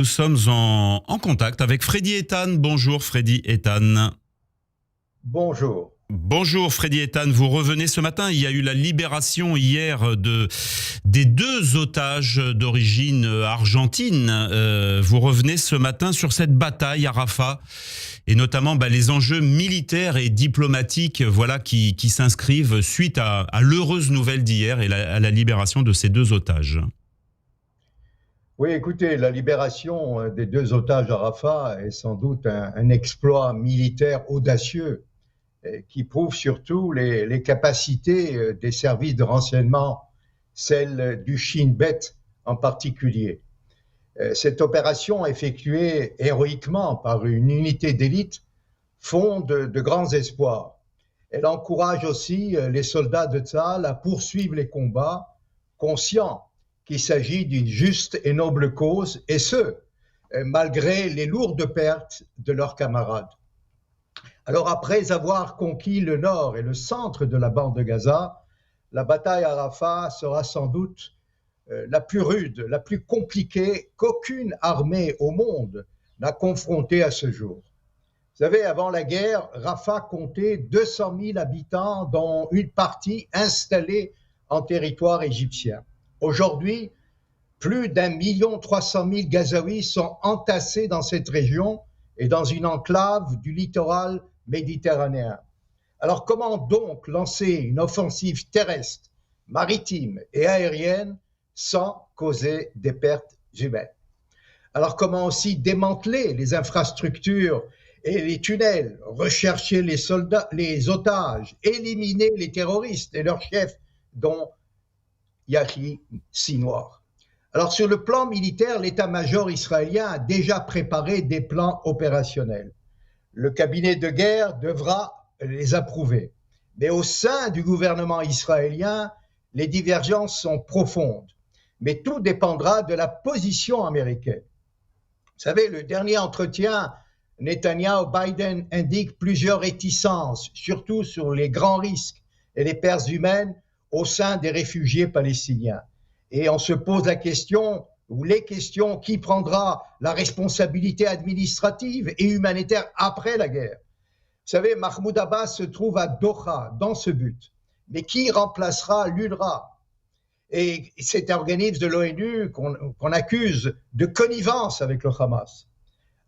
Nous sommes en contact avec Freddy Ethan. Bonjour Freddy Ethan. Bonjour. Bonjour Freddy Ethan, vous revenez ce matin, il y a eu la libération hier des deux otages d'origine argentine. Vous revenez ce matin sur cette bataille à Rafah et notamment les enjeux militaires et diplomatiques qui s'inscrivent suite à l'heureuse nouvelle d'hier et à la libération de ces deux otages. Oui, écoutez, la libération des deux otages à Rafah est sans doute un exploit militaire audacieux qui prouve surtout les capacités des services de renseignement, celles du Shin Bet en particulier. Cette opération effectuée héroïquement par une unité d'élite fonde de grands espoirs. Elle encourage aussi les soldats de Tsahal à poursuivre les combats, conscients qu'il s'agit d'une juste et noble cause, et ce, malgré les lourdes pertes de leurs camarades. Alors après avoir conquis le nord et le centre de la bande de Gaza, la bataille à Rafah sera sans doute la plus rude, la plus compliquée qu'aucune armée au monde n'a confrontée à ce jour. Vous savez, avant la guerre, Rafah comptait 200 000 habitants, dont une partie installée en territoire égyptien. Aujourd'hui, plus d'1,3 million de Gazaouis sont entassés dans cette région et dans une enclave du littoral méditerranéen. Alors comment donc lancer une offensive terrestre, maritime et aérienne sans causer des pertes humaines? Alors comment aussi démanteler les infrastructures et les tunnels, rechercher les soldats, les otages, éliminer les terroristes et leurs chefs, dont Yahya Sinwar? Alors sur le plan militaire, l'état-major israélien a déjà préparé des plans opérationnels. Le cabinet de guerre devra les approuver. Mais au sein du gouvernement israélien, les divergences sont profondes. Mais tout dépendra de la position américaine. Vous savez, le dernier entretien Netanyahu-Biden indique plusieurs réticences, surtout sur les grands risques et les pertes humaines au sein des réfugiés palestiniens. Et on se pose la question, ou les questions, qui prendra la responsabilité administrative et humanitaire après la guerre? Vous savez, Mahmoud Abbas se trouve à Doha dans ce but. Mais qui remplacera l'UNRWA? Et cet organisme de l'ONU qu'on accuse de connivence avec le Hamas.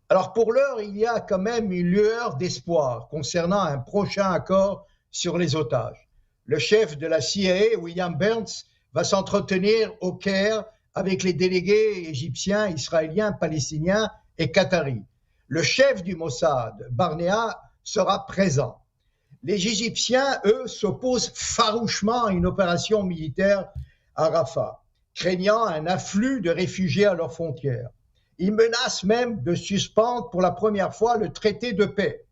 Alors pour l'heure, il y a quand même une lueur d'espoir concernant un prochain accord sur les otages. Le chef de la CIA, William Burns, va s'entretenir au Caire avec les délégués égyptiens, israéliens, palestiniens et qataris. Le chef du Mossad, Barnea, sera présent. Les Égyptiens, eux, s'opposent farouchement à une opération militaire à Rafah, craignant un afflux de réfugiés à leurs frontières. Ils menacent même de suspendre pour la première fois le traité de paix.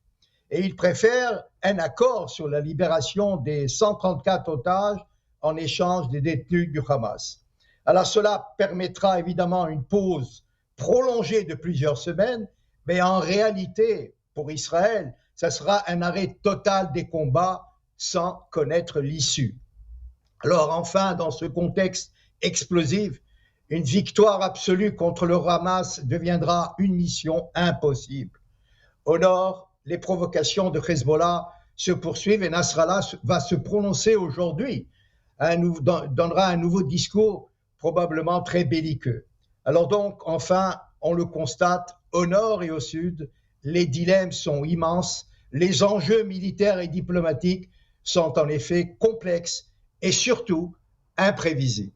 Et ils préfèrent un accord sur la libération des 134 otages en échange des détenus du Hamas. Alors cela permettra évidemment une pause prolongée de plusieurs semaines, mais en réalité, pour Israël, ça sera un arrêt total des combats sans connaître l'issue. Alors enfin, dans ce contexte explosif, une victoire absolue contre le Hamas deviendra une mission impossible. Au nord, les provocations de Hezbollah se poursuivent et Nasrallah va se prononcer aujourd'hui, donnera un nouveau discours probablement très belliqueux. Alors donc, enfin, on le constate, au nord et au sud, les dilemmes sont immenses, les enjeux militaires et diplomatiques sont en effet complexes et surtout imprévisibles.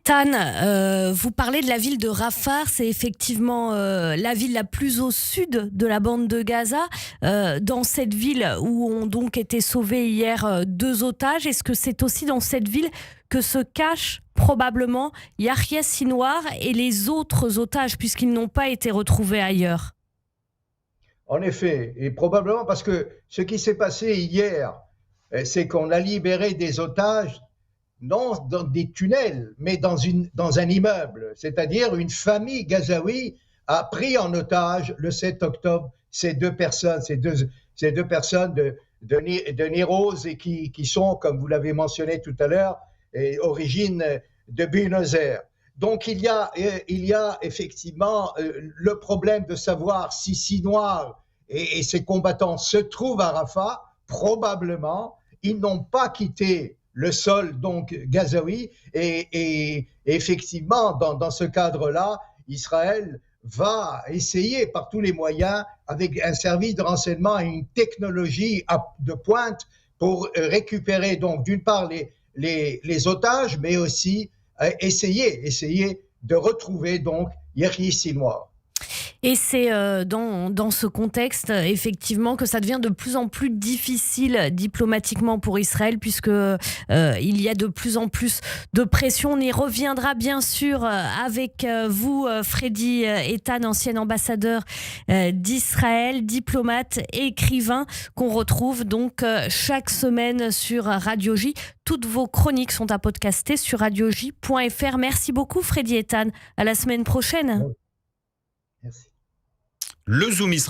Tan, vous parlez de la ville de Rafah, c'est effectivement la ville la plus au sud de la bande de Gaza. Dans cette ville où ont donc été sauvés hier deux otages, est-ce que c'est aussi dans cette ville que se cachent probablement Yahya Sinwar et les autres otages, puisqu'ils n'ont pas été retrouvés ailleurs? En effet, et probablement parce que ce qui s'est passé hier, c'est qu'on a libéré des otages non dans des tunnels, mais dans un immeuble. C'est-à-dire une famille gazaoui a pris en otage le 7 octobre ces deux personnes de Niroz et qui sont, comme vous l'avez mentionné tout à l'heure, origine de Buenos Aires. Donc il y a effectivement le problème de savoir si Sinwar et ses combattants se trouvent à Rafah. Probablement, ils n'ont pas quitté le sol donc gazaoui et effectivement dans ce cadre-là, Israël va essayer par tous les moyens, avec un service de renseignement et une technologie de pointe, pour récupérer donc d'une part les otages, mais aussi essayer de retrouver donc Yahya Sinwar. Et c'est dans ce contexte, effectivement, que ça devient de plus en plus difficile diplomatiquement pour Israël, puisque il y a de plus en plus de pression. On y reviendra bien sûr avec vous, Freddy Eitan, ancien ambassadeur d'Israël, diplomate et écrivain, qu'on retrouve donc chaque semaine sur Radio J. Toutes vos chroniques sont à podcaster sur radioj.fr. Merci beaucoup, Freddy Eitan. À la semaine prochaine. Merci. Le Zoom Israël.